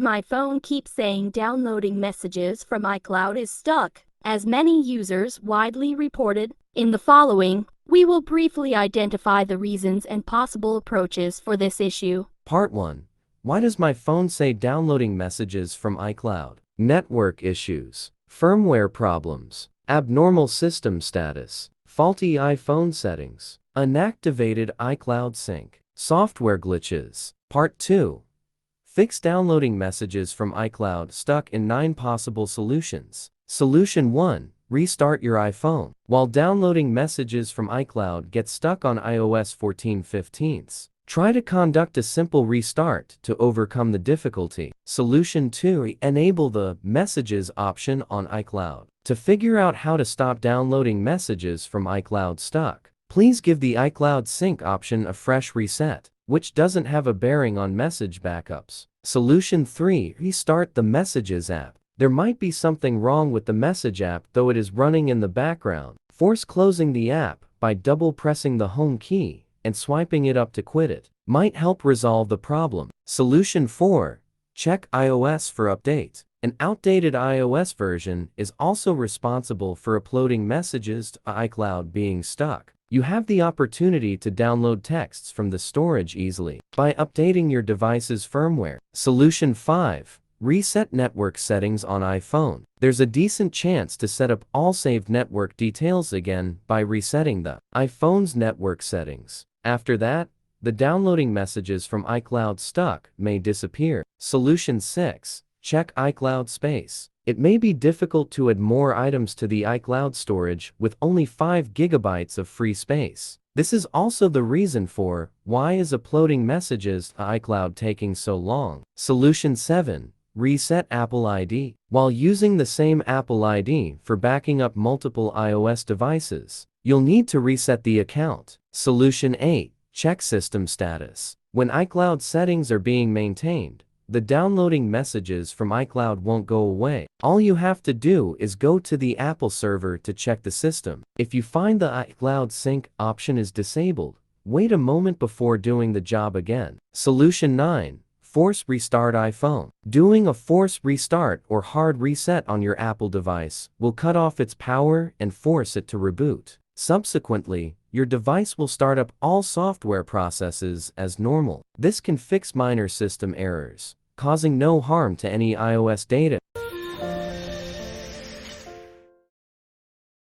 my phone keeps saying downloading messages from iCloud is stuck, as many users widely reported. In the following, we will briefly identify the reasons and possible approaches for this issue. Part 1. Why does my phone say downloading messages from iCloud? Network issues, firmware problems, abnormal system status, faulty iPhone settings, inactivated iCloud sync, software glitches. Part 2. Fix downloading messages from iCloud stuck in 9 possible solutions. Solution 1. Restart your iPhone. While downloading messages from iCloud gets stuck on iOS 14/15, try to conduct a simple restart to overcome the difficulty. Solution 2. Enable the Messages option on iCloud. To figure out how to stop downloading messages from iCloud stuck, please give the iCloud Sync option a fresh reset, which doesn't have a bearing on message backups. Solution 3. Restart the Messages app. There might be something wrong with the Message app, though it is running in the background. Force closing the app by double pressing the home key and swiping it up to quit it might help resolve the problem. Solution 4. Check iOS for updates. An outdated iOS version is also responsible for uploading messages to iCloud being stuck. You have the opportunity to download texts from the storage easily by updating your device's firmware. Solution 5. Reset network settings on iPhone. There's a decent chance to set up all saved network details again by resetting the iPhone's network settings. After that, the downloading messages from iCloud stuck may disappear. Solution 6. Check iCloud space. It may be difficult to add more items to the iCloud storage with only 5 GB of free space. This is also the reason for why is uploading messages to iCloud taking so long. Solution 7. Reset Apple ID. While using the same Apple ID for backing up multiple iOS devices, you'll need to reset the account. Solution 8. Check system status. When iCloud settings are being maintained, the downloading messages from iCloud won't go away. All you have to do is go to the Apple server to check the system. If you find the iCloud Sync option is disabled, wait a moment before doing the job again. Solution 9. Force restart iPhone. Doing a force restart or hard reset on your Apple device will cut off its power and force it to reboot. Subsequently, your device will start up all software processes as normal. This can fix minor system errors, causing no harm to any iOS data.